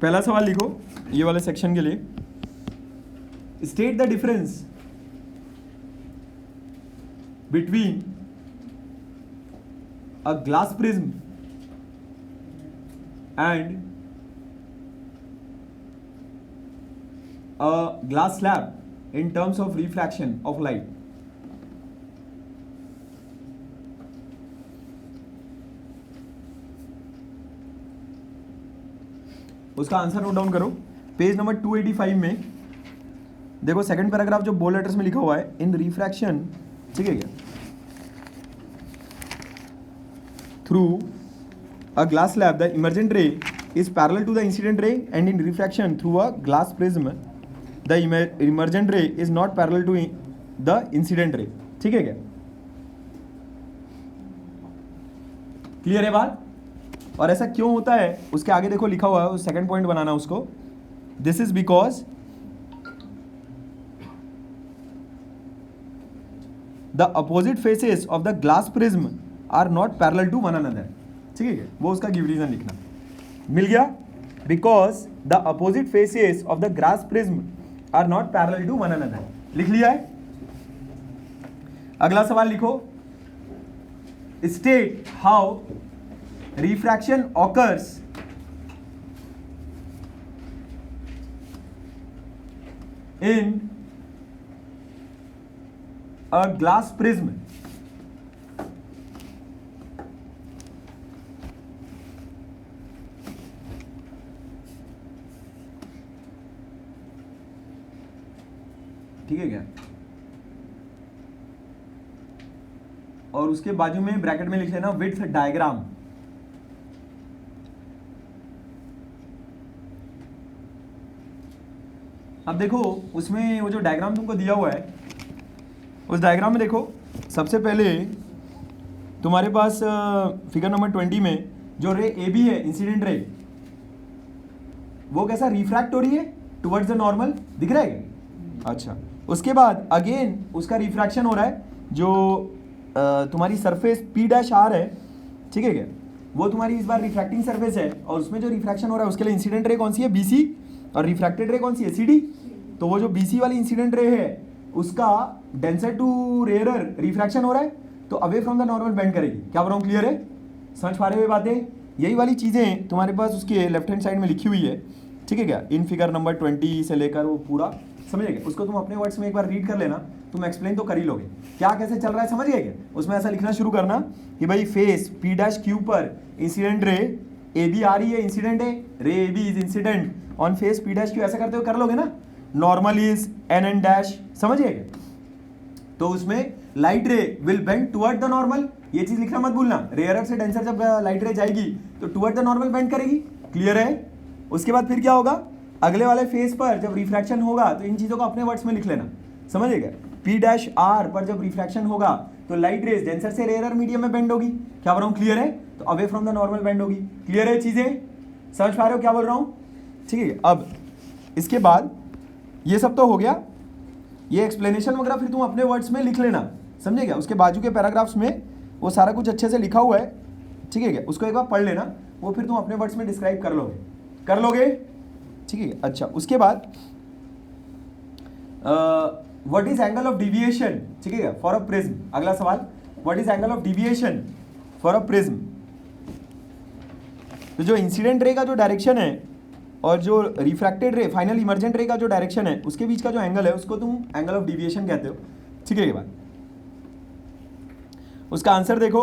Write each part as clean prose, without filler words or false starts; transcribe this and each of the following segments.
पहला सवाल लिखो ये वाले सेक्शन के लिए, state the difference between a glass prism and a glass slab in terms of refraction of light. उसका आंसर नोट डाउन करो। पेज नंबर 285 में देखो सेकंड पैराग्राफ जो बोल्ड लेटर्स में लिखा हुआ है, इन रिफ्रैक्शन, ठीक है क्या, through a glass slab the emergent ray is parallel to the incident ray and in refraction through a glass prism the emergent ray is not parallel to the incident ray. ठीक है क्या, clear है बात? और ऐसा क्यों होता है उसके आगे देखो लिखा हुआ है, सेकंड पॉइंट बनाना उसको, this is because the opposite faces of the glass prism are not parallel to one another. ठीक है, वो उसका गिव रीजन लिखना। मिल गया? Because the opposite faces of the glass prism are not parallel to one another. लिख लिया है? अगला सवाल लिखो, state how refraction occurs in a glass prism ठीक है क्या, और उसके बाजू में ब्रैकेट में लिख लेना विड्थ डायग्राम। अब देखो उसमें वो जो डायग्राम तुमको दिया हुआ है, उस डायग्राम में देखो सबसे पहले तुम्हारे पास फिगर नंबर 20 में जो रे ए बी है, इंसिडेंट रे, वो कैसा रिफ्रैक्ट हो रही है टुवर्ड्स द नॉर्मल, दिख रहा है क्या? अच्छा, उसके बाद अगेन उसका रिफ्रैक्शन हो रहा है, जो तुम्हारी सरफेस पी डैश आर है, ठीक है क्या, वो तुम्हारी इस बार रिफ्रैक्टिंग सरफेस है, और उसमें जो रिफ्रैक्शन हो रहा है उसके लिए इंसिडेंट रे कौन सी है? बी सी, और रिफ्रैक्टेड रे कौन सी है? C D. तो वो जो बीसी वाली इंसिडेंट रे है उसका डेंसर टू रेयरर रिफ्रैक्शन हो रहा है, तो away from the normal bend करेगी। क्या बोल रहा हूँ, क्लियर है? समझ पा रहे हुए बातें? यही वाली चीज़ें तुम्हारे पास उसके लेफ्ट हैंड साइड में लिखी हुई है, ठीक है क्या, इन फिगर नंबर 20 से लेकर वो पूरा समझ गए। उसको तुम अपने वर्ड्स में एक बार रीड कर लेना, तुम एक्सप्लेन तो कर ही लोगे क्या कैसे चल रहा है, समझ गए क्या? उसमें ऐसा लिखना शुरू करना कि भाई फेस पी डैश क्यू पर इंसिडेंट रे ए बी आ रही है, इंसिडेंट है, ray A B is incident on face P dash Q, ऐसा करते हुए कर लोगे ना। Normal is N N dash, समझिए क्या? तो उसमें light ray will bend toward the normal, ये चीज लिखना मत भूलना। रेयरर से डेंसर जब लाइट रे जाएगी तो टुवर्ड द नॉर्मल बेंड करेगी, क्लियर है? उसके बाद फिर क्या होगा, अगले वाले फेस पर जब रिफ्रैक्शन होगा तो इन चीजों को अपने वर्ड्स में लिख लेना, समझिएगा। पी डैश आर पर जब रिफ्रैक्शन होगा तो लाइट रेज डेंसर से रेयरर मीडियम में बेंड होगी, क्या बोल रहा हूँ, क्लियर है? तो away from the normal bend होगी, क्लियर है? चीजें समझ पा रहे हो क्या बोल रहा हूँ? ठीक है, अब इसके बाद ये सब तो हो गया, ये एक्सप्लेनेशन वगैरह फिर तुम अपने वर्ड्स में लिख लेना, समझे क्या? उसके बाजू के पैराग्राफ्स में वो सारा कुछ अच्छे से लिखा हुआ है, ठीक है क्या? उसको एक बार पढ़ लेना, वो फिर तुम अपने वर्ड्स में डिस्क्राइब कर लोगे, ठीक है? अच्छा, उसके बाद what is angle of deviation, ठीक है क्या, फॉर अ प्रिज्म। अगला सवाल, what is angle of deviation for a prism. तो जो इंसिडेंट रे का जो डायरेक्शन है और जो रिफ्रैक्टेड रे, फाइनल इमर्जेंट रे का जो डायरेक्शन है, उसके बीच का जो एंगल है उसको तुम एंगल ऑफ डिविएशन कहते हो, ठीक है? ये बात, उसका आंसर देखो।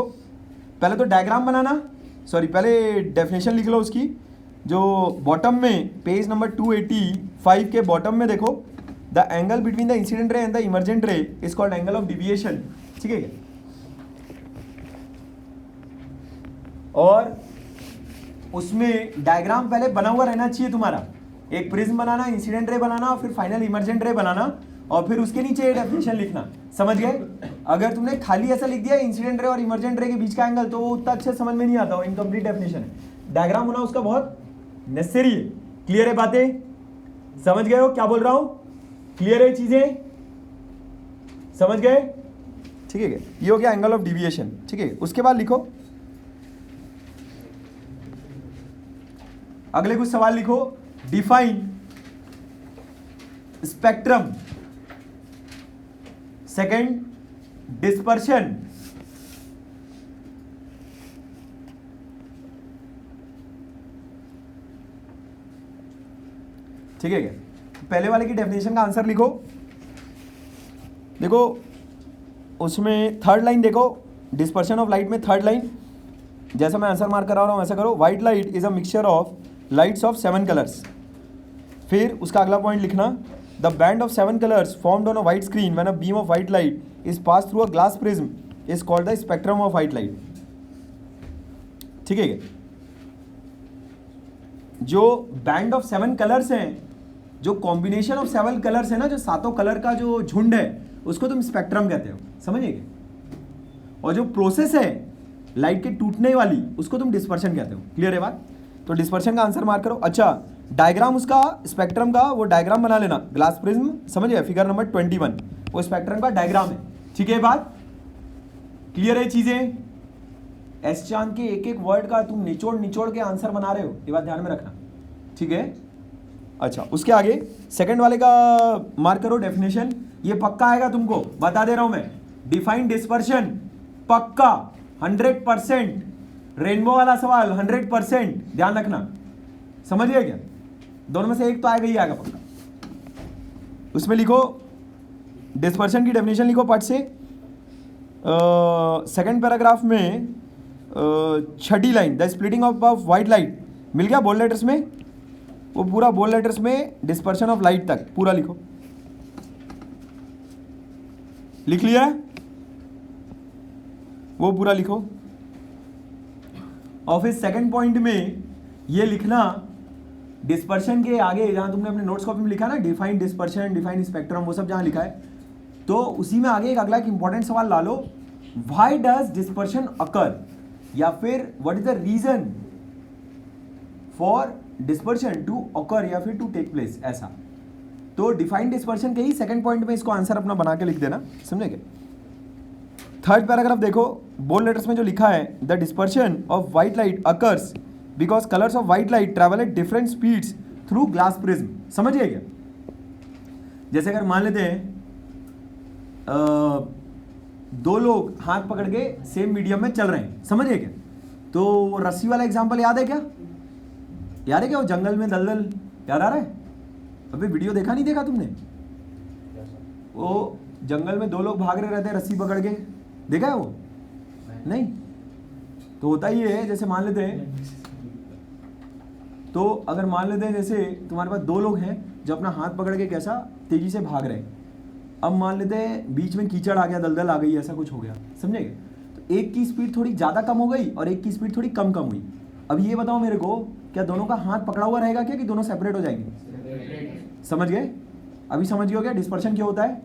पहले तो डायग्राम बनाना, सॉरी पहले डेफिनेशन लिख लो उसकी, जो बॉटम में पेज नंबर 285 के बॉटम में देखो, the angle between the incident ray and the emergent ray is called angle of deviation, ठीक है? और उसमें डायग्राम पहले बना हुआ रहना चाहिए तुम्हारा, एक प्रिज्म बनाना, इंसिडेंट रे बनाना, और फिर फाइनल इमर्जेंट रे बनाना, और फिर उसके नीचे डेफिनेशन लिखना, समझ गए? अगर तुमने खाली ऐसा लिख दिया इंसिडेंट रे और इमर्जेंट रे के बीच का एंगल, तो वो उतना अच्छे समझ में नहीं आता, वो इनकम्प्लीट डेफिनेशन है। डायग्राम होना उसका बहुत नेसेसरी है, क्लियर है बातें? समझ गए हो क्या बोल रहा हूं? क्लियर है चीजें? समझ गए? ठीक है, ये हो गया एंगल ऑफ डिविएशन, ठीक है? उसके बाद लिखो अगले कुछ सवाल लिखो डिफाइन स्पेक्ट्रम, सेकंड डिस्पर्शन, ठीक है क्या? पहले वाले की डेफिनेशन का आंसर लिखो। देखो उसमें थर्ड लाइन देखो, डिस्पर्शन ऑफ लाइट में थर्ड लाइन, जैसा मैं आंसर मार्क करा रहा हूँ वैसा करो। White light is a mixture of lights off 7 colours. फिर उसका अगला पॉइंट लिखना, the band of 7 colours formed on a white screen when a beam of white light is pass through a glass prism is called the spectrum of white light. ठीक है क्या? जो band of 7 colours हैं, जो combination of 7 colours है ना, जो सातों कलर का जो झुंड है, उसको तुम स्पेक्ट्रम कहते हो, समझिए क्या? और जो प्रोसेस है लाइट के टूटने वाली, उसको तुम डिस्पर्शन कहते हो। क्लियर है बात? तो डिस्पर्शन का आंसर मार्क करो। अच्छा, डायग्राम उसका स्पेक्ट्रम का वो डायग्राम बना लेना, ग्लास प्रिज्म, समझिए फिगर नंबर 21 वो स्पेक्ट्रम का डायग्राम है। ठीक है बात? क्लियर है चीजें? एस चांद के एक एक वर्ड का तुम निचोड़ निचोड़ के आंसर बना रहे हो, ये बात ध्यान में रखना। ठीक है? अच्छा, उसके आगे सेकंड वाले का मार्क करो डेफिनेशन। ये पक्का आएगा तुमको, बता दे रहा हूं मैं। डिफाइन डिस्पर्शन पक्का 100%, रेनबो वाला सवाल 100%, ध्यान रखना। समझिए क्या? दोनों में से एक तो आएगा ही आएगा पक्का। उसमें लिखो डिस्पर्शन की डेफिनेशन लिखो पार्ट से, सेकंड पैराग्राफ में छठी line, the splitting of white light. मिल गया बोल्ड लेटर्स में? वो पूरा बोल्ड लेटर्स में डिस्पर्शन ऑफ लाइट तक पूरा लिखो। लिख लिया? वो पूरा लिखो। और फिर सेकंड पॉइंट में ये लिखना, डिस्पर्शन के आगे जहां तुमने अपने नोट्स कॉपी में लिखा ना, डिफाइन डिस्पर्शन, डिफाइन स्पेक्ट्रम, वो सब जहां लिखा है, तो उसी में आगे एक अगला एक इंपॉर्टेंट सवाल ला लो, व्हाई डज डिस्पर्शन अकर, या फिर what is the reason for dispersion to occur या फिर टू टेक प्लेस, ऐसा। तो डिफाइन डिस्पर्शन के ही सेकंड पॉइंट में इसको आंसर अपना बना के लिख देना, समझे? थर्ड पैराग्राफ देखो, बोल्ड लेटर्स में जो लिखा है, the dispersion of white light occurs because colours of white light travel at different speeds through glass prism. समझिए क्या? जैसे अगर मान लेते हैं दो लोग हाथ पकड़ के सेम मीडियम में चल रहे हैं, समझिए क्या? तो रस्सी वाला एग्जांपल याद है क्या? याद है क्या? वो जंगल में दलदल, याद आ रहा है? अबे वीडियो देखा नहीं देखा तुमने? वो जंगल में दो लोग भाग रहे रहते हैं रस्सी पकड़ के, देखा है वो? नहीं? तो होता ही है, जैसे मान लेते हैं, तो अगर मान लेते हैं जैसे तुम्हारे पास दो लोग हैं जो अपना हाथ पकड़ के कैसा तेजी से भाग रहे हैं। अब मान लेते हैं बीच में कीचड़ आ गया, दलदल आ गई, ऐसा कुछ हो गया, समझे? तो एक की स्पीड थोड़ी ज़्यादा कम हो गई और एक की स्पीड थोड़ी कम हुई। अब ये बताओ मेरे को, क्या दोनों का हाथ पकड़ा हुआ रहेगा क्या, कि दोनों सेपरेट हो जाएंगे? समझ गए? अभी समझ गए हो क्या डिस्पर्शन क्या होता है?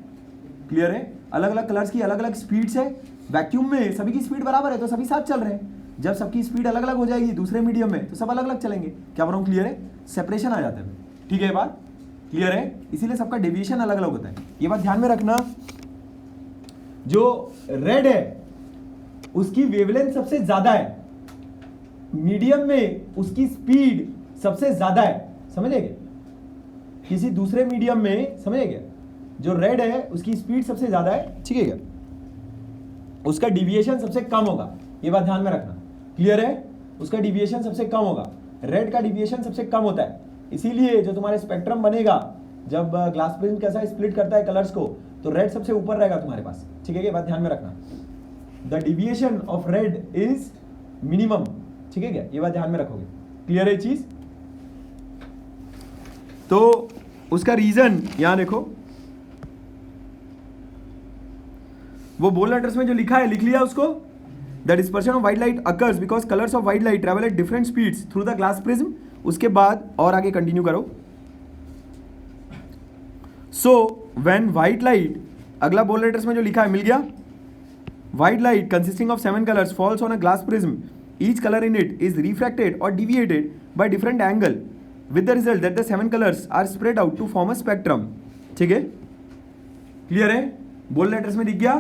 क्लियर है? अलग अलग कलर्स की अलग अलग स्पीड्स है। वैक्यूम में सभी की स्पीड बराबर है तो सभी साथ चल रहे हैं। जब सबकी स्पीड अलग अलग हो जाएगी दूसरे मीडियम में, तो सब अलग अलग चलेंगे। क्या बताऊँ? क्लियर है? सेपरेशन आ जाता है। ठीक है बात? क्लियर है? इसीलिए सबका डेविएशन अलग अलग होता है, ये बात ध्यान में रखना। जो रेड है उसकी वेवलेंथ सबसे ज्यादा है, मीडियम में उसकी स्पीड सबसे ज्यादा है, समझे क्या? किसी दूसरे मीडियम में, समझे क्या, जो रेड है उसकी स्पीड सबसे ज्यादा है, ठीक है क्या, उसका डिविएशन सबसे कम होगा, ये बात ध्यान में रखना। क्लियर है? उसका डिविएशन सबसे कम होगा, रेड का डिविएशन सबसे कम होता है। इसीलिए जो तुम्हारे स्पेक्ट्रम बनेगा, जब ग्लास प्रिज्म कैसा स्प्लिट करता है कलर्स को, तो रेड सबसे ऊपर रहेगा तुम्हारे पास, ठीक है? ये बात ध्यान में रखना। The deviation of red is minimum, ठीक है क्या, ये बात ध्यान में रखोगे। क्लियर है चीज? तो उसका रीजन यहां देखो, वो बोल्ड लेटर्स में जो लिखा है लिख लिया उसको। The dispersion of white light occurs because colours of white light travel at different speeds through the glass prism. उसके बाद और आगे कंटिन्यू करो। सो व्हेन व्हाइट लाइट, अगला बोल्ड लेटर्स में जो लिखा है मिल गया, white light consisting of 7 colours falls on a glass prism, each colour in it is refracted और deviated by different angle with the result that the 7 colors are spread out to form a spectrum। ठीक है? Clear है? Bold letters में दिख गया?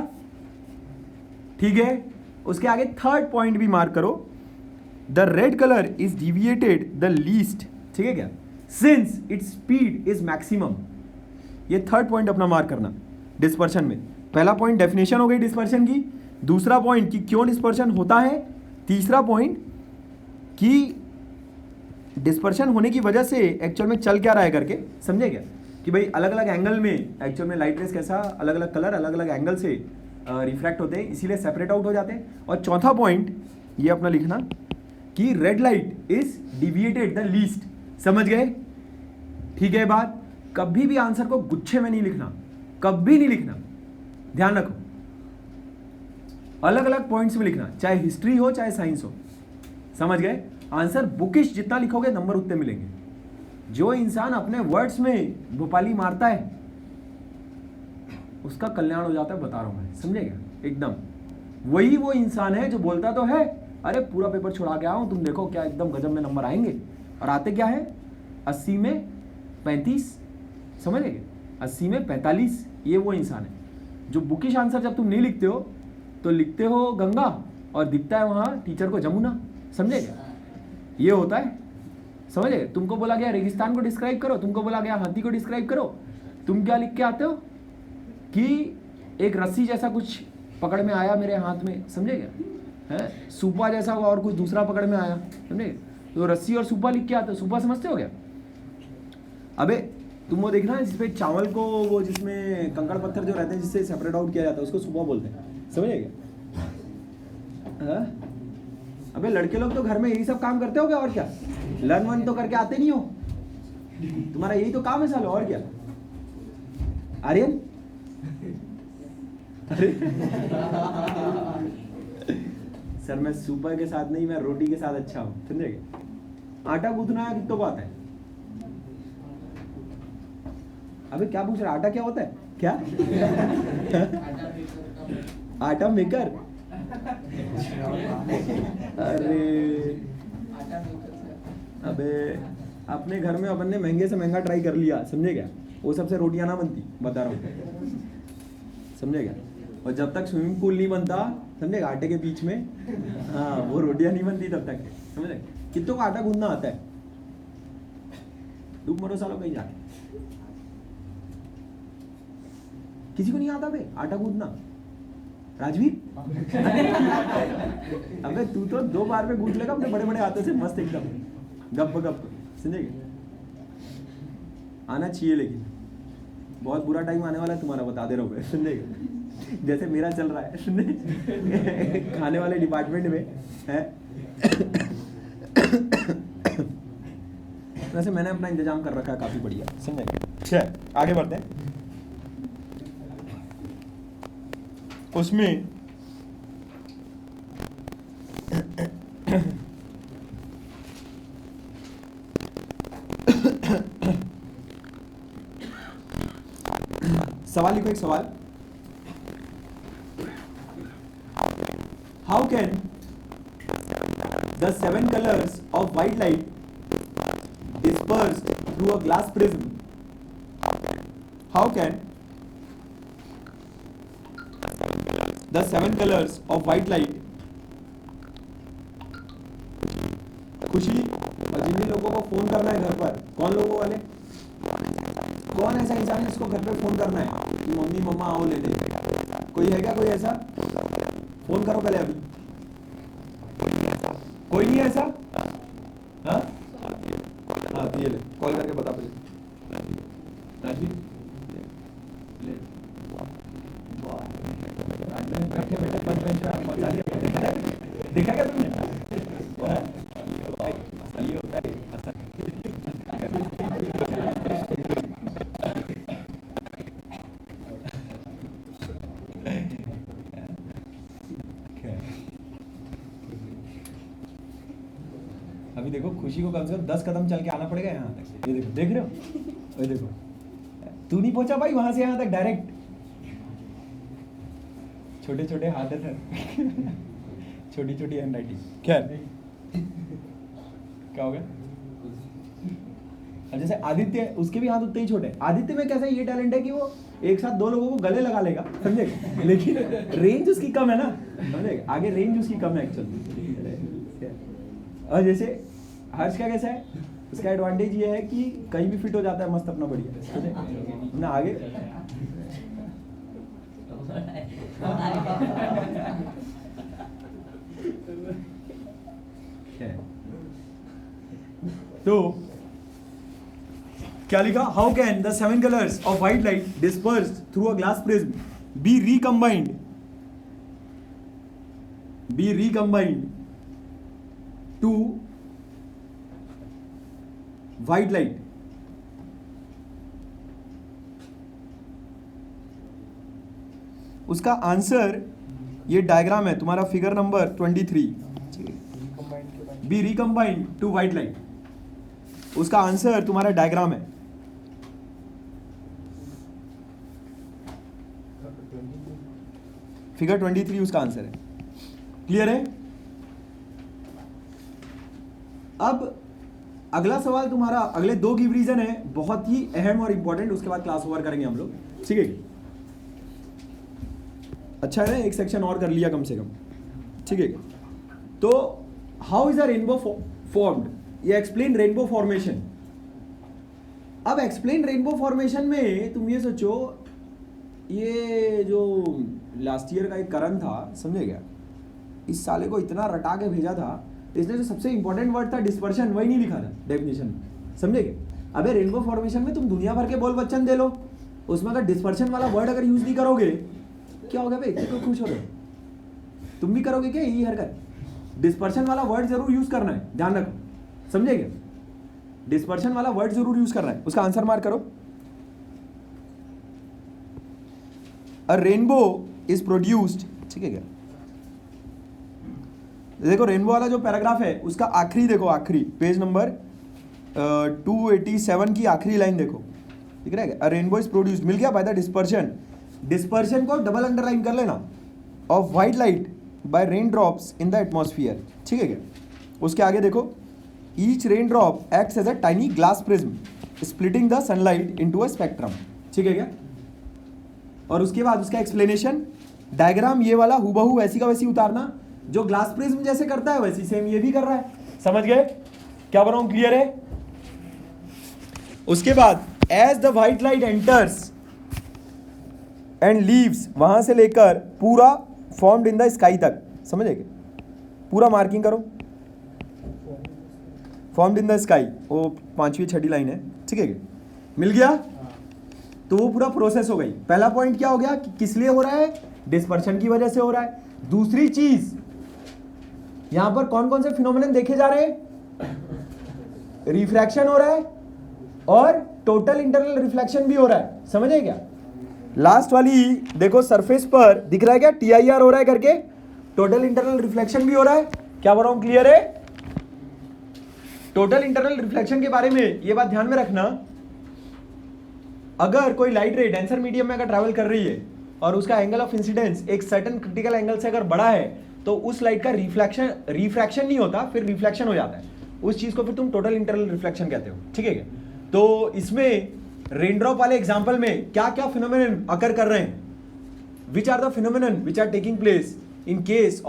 ठीक है? उसके आगे थर्ड पॉइंट भी मार्क करो, the red colour is deviated the least, ठीक है क्या, since its speed is maximum. ये थर्ड पॉइंट अपना मार्क करना डिस्पर्शन में। पहला पॉइंट डेफिनेशन हो गई डिस्पर्शन की, दूसरा पॉइंट कि क्यों डिस्पर्शन होता है, तीसरा पॉइंट कि डिस्पर्शन होने की वजह से एक्चुअल में चल क्या रहा है करके, समझे क्या, कि भाई अलग अलग एंगल में एक्चुअल में लाइट रेस कैसा अलग अलग कलर अलग अलग एंगल से रिफ्रैक्ट होते हैं, इसीलिए सेपरेट आउट हो जाते हैं। और चौथा पॉइंट ये अपना लिखना कि red light is deviated the least. समझ गए? ठीक है बात। कभी भी आंसर को गुच्छे में नहीं लिखना, कभी नहीं लिखना, ध्यान रखो, अलग अलग पॉइंट्स में लिखना, चाहे हिस्ट्री हो चाहे साइंस हो। समझ गए? आंसर बुकिश जितना लिखोगे नंबर उतने मिलेंगे। जो इंसान अपने वर्ड्स में भोपाली मारता है उसका कल्याण हो जाता है, बता रहा हूं मैं, समझेगा? एकदम वही वो इंसान है जो बोलता तो है अरे पूरा पेपर छुड़ा के आओ, तुम देखो क्या एकदम गजब में नंबर आएंगे, और आते क्या है 80 में 35, समझ गए? 80 में 45। ये वो इंसान है जो बुकिश आंसर जब तुम नहीं लिखते हो तो लिखते हो गंगा और दिखता है वहां टीचर को जमुना। समझेगा? ये होता है, समझे? तुमको बोला गया रेगिस्तान को डिस्क्राइब करो, तुमको बोला गया हाथी को डिस्क्राइब करो, तुम क्या लिख के आते हो कि एक रस्सी जैसा कुछ पकड़ में आया मेरे हाथ में, समझेगा? है सूपा जैसा और कुछ दूसरा पकड़ में आया, समझे? तो रस्सी और सूपा लिख के आते हो। सूपा समझते हो क्या? अबे तुम वो देखना जिसपे चावल को वो जिसमें कंकड़ पत्थर जो रहते हैं जिससे सेपरेट आउट किया जाता है उसको सूपा बोलते हैं, समझेगा? अबे लड़के लोग तो घर में यही सब काम करते हो क्या? और क्या लर्न वन तो करके आते नहीं हो? तुम्हारा यही तो काम है सालो, और क्या? आर्यन अरे सर मैं सुपर के साथ नहीं, मैं रोटी के साथ अच्छा हूं, समझेगा? आटा गूंथना है कितनों को आता है? अबे क्या पूछ रहा, आटा क्या होता है? क्या आटा मेकर? अरे अबे अपने घर में अपन ने महंगे से महंगा ट्राई कर लिया, समझे क्या? वो सबसे रोटियां ना बनती, बता रहा हूँ, समझेगा? और जब तक स्विमिंग पूल नहीं बनता, समझेगा, आटे के बीच में, हाँ वो रोटियां नहीं बनती तब तक, समझे? कितनों को आटा गूंदना आता है? डूब मरो सालों कहीं जाके। किसी को नहीं आता बे आटा गूंदना? राजवीर अबे तू तो 2 बार में गूंथ लेगा अपने बड़े बड़े हाथों से, मस्त एकदम गप गप, समझेगा? आना चाहिए, लेकिन बहुत बुरा टाइम आने वाला है तुम्हारा, बता दे रहा हूँ, समझेगा? जैसे मेरा चल रहा है, समझे? खाने वाले डिपार्टमेंट में है। वैसे मैंने अपना इंतजाम कर रखा है काफी बढ़िया, समझेगा? आगे बढ़ते हैं। उसमें सवाल लिखो, एक सवाल, how can the 7 colors of white light dispersed through a glass prism? How can the 7 colors of white light, खुशी, और जिन भी लोगों को फोन करना है घर पर, कौन लोगों वाले, कौन ऐसा इंसान है जिसको घर पे फोन करना है कि मम्मी मम्मा आओ ले दे? कोई है क्या? कोई ऐसा? फोन करो पहले अभी। कोई नहीं ऐसा? हाँ हाँ तो ये ले, कॉल करके बता पहले। राजवीर देखा क्या तुमने? अभी देखो खुशी को कम से कम 10 कदम चल के आना पड़ेगा यहाँ तक। ये देखो, देख रहे हो? ये देखो, तू नहीं पहुंचा भाई वहां से यहाँ तक डायरेक्ट। छोटे छोटे हाथ है सर, छोटी छोटी हैंड राइटिंग। खैर क्या हो गया? जैसे आदित्य, उसके भी हाथ उतने ही छोटे। आदित्य में कैसा ये टैलेंट है कि वो एक साथ 2 लोगों को गले लगा लेगा, समझे? लेकिन रेंज उसकी कम है ना, समझे? आगे रेंज उसकी कम है एक्चुअली। और जैसे हर्ष का कैसा है, उसका एडवांटेज ये है कि कहीं भी फिट हो जाता है मस्त अपना बढ़िया ना आगे। तो क्या लिखा, how can the 7 colours of white light dispersed through a glass prism be recombined to white light. उसका आंसर ये डायग्राम है तुम्हारा figure number 23, be recombined to white light. उसका आंसर तुम्हारा डायग्राम है। फिगर 23 उसका आंसर है। क्लियर है? अब अगला सवाल तुम्हारा, अगले 2 गिव रीजन है बहुत ही अहम और इंपॉर्टेंट, उसके बाद क्लास ओवर करेंगे हम लोग, ठीक है? अच्छा है ना, एक सेक्शन और कर लिया कम से कम, ठीक है? तो how is a rainbow formed, ये एक्सप्लेन रेनबो फॉर्मेशन। अब एक्सप्लेन रेनबो फॉर्मेशन में तुम ये सोचो, ये जो लास्ट ईयर का एक करण था, समझे क्या, इस साले को इतना रटा के भेजा था, इसने जो सबसे इंपॉर्टेंट वर्ड था डिस्पर्शन, वही नहीं लिखा था डेफिनेशन में, समझे क्या? अबे रेनबो फॉर्मेशन में तुम दुनिया भर के बोल बच्चन दे लो, उसमें अगर डिस्पर्शन वाला वर्ड अगर यूज नहीं करोगे, क्या होगा भाई? इतने खुश हो रहे हो, तुम भी करोगे क्या यही हरकत? डिस्पर्शन वाला वर्ड जरूर यूज करना है, ध्यान रखो, समझे क्या? डिस्पर्शन वाला वर्ड जरूर यूज करना है। उसका आंसर मार्क करो। अ रेनबो इज प्रोड्यूस्ड, ठीक है क्या? देखो रेनबो वाला जो पैराग्राफ है उसका आखिरी देखो, आखिरी पेज नंबर 287 की आखिरी लाइन देखो, दिख रहा है? अ रेनबो इज प्रोड्यूस्ड, मिल गया बाय द डिस्पर्शन। डिस्पर्शन को डबल अंडरलाइन कर लेना, of white light by rain drops in the atmosphere, ठीक है क्या? उसके आगे देखो, each rain drop acts as a tiny glass prism splitting the sunlight into a spectrum, ठीक है क्या? और उसके बाद उसका एक्सप्लेनेशन, डायग्राम ये वाला हूबहू वैसी का वैसी उतारना, जो ग्लास प्रिज्म जैसे करता है वैसी सेम ये भी कर रहा है, समझ गए क्या बोल रहा हूं? क्लियर है? उसके बाद as the white light enters and leaves, वहां से लेकर पूरा फॉर्म्ड इन द स्काई तक, समझे क्या? पूरा मार्किंग करो, फॉर्म्ड इन द स्काई, वो 5वीं 6ठी लाइन है, ठीक है? मिल गया? तो वो पूरा प्रोसेस हो गई। पहला पॉइंट क्या हो गया कि किस लिए हो रहा है? डिस्पर्शन की वजह से हो रहा है। दूसरी चीज, यहां पर कौन कौन से फिनोमेनन देखे जा रहे हैं? रिफ्रैक्शन हो रहा है और टोटल इंटरनल रिफ्लेक्शन भी हो रहा है, समझे क्या? लास्ट वाली देखो, सरफेस पर दिख रहा है क्या TIR हो रहा है करके, टोटल इंटरनल रिफ्लेक्शन भी हो रहा है। क्या बोल रहा हूं? क्लियर है? टोटल इंटरनल रिफ्लेक्शन के बारे में ये बात ध्यान में रखना, अगर कोई लाइट रे डेंसर मीडियम में अगर ट्रैवल कर रही है और उसका एंगल ऑफ इंसिडेंस एक सर्टेन क्रिटिकल एंगल से अगर बड़ा है, तो उस लाइट का रिफ्रैक्शन नहीं होता, फिर रिफ्लेक्शन हो जाता है। उस चीज को फिर तुम टोटल इंटरनल रिफ्लेक्शन कहते हो, ठीक है क्या? तो इसमें रेनड्रॉप वाले एग्जांपल में क्या क्या फिनोमेनन अकर कर रहे हैं? Which are the phenomenon which are taking place in case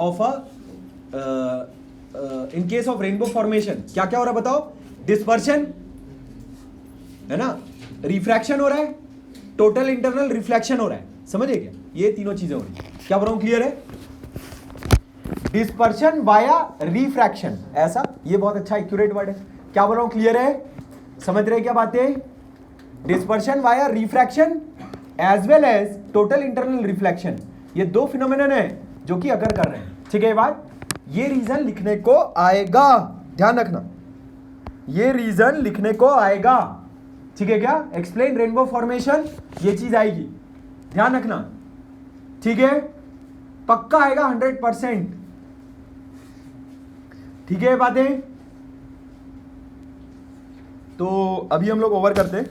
of rainbow formation? क्या क्या हो रहा है बताओ? डिस्पर्शन है ना, रिफ्रैक्शन हो रहा है, टोटल इंटरनल रिफ्लेक्शन हो रहा है, समझे क्या? ये तीनों चीजें हो रही है। क्या बोल रहा हूं? क्लियर है? डिस्पर्शन वाया रिफ्रैक्शन, ऐसा ये बहुत अच्छा एक्यूरेट वर्ड है। क्या बोल रहा हूं? क्लियर है? समझ रहे क्या बातें? Dispersion via refraction as well as total internal reflection, ये 2 फिनोमेनन है जो कि अकर कर रहे हैं, ठीक है? ये बात, ये रीजन लिखने को आएगा, ध्यान रखना, ये रीजन लिखने को आएगा, ठीक है क्या? एक्सप्लेन रेनबो फॉर्मेशन, ये चीज आएगी, ध्यान रखना, ठीक है? पक्का आएगा 100%, ठीक है बातें? तो अभी हम लोग ओवर करते हैं।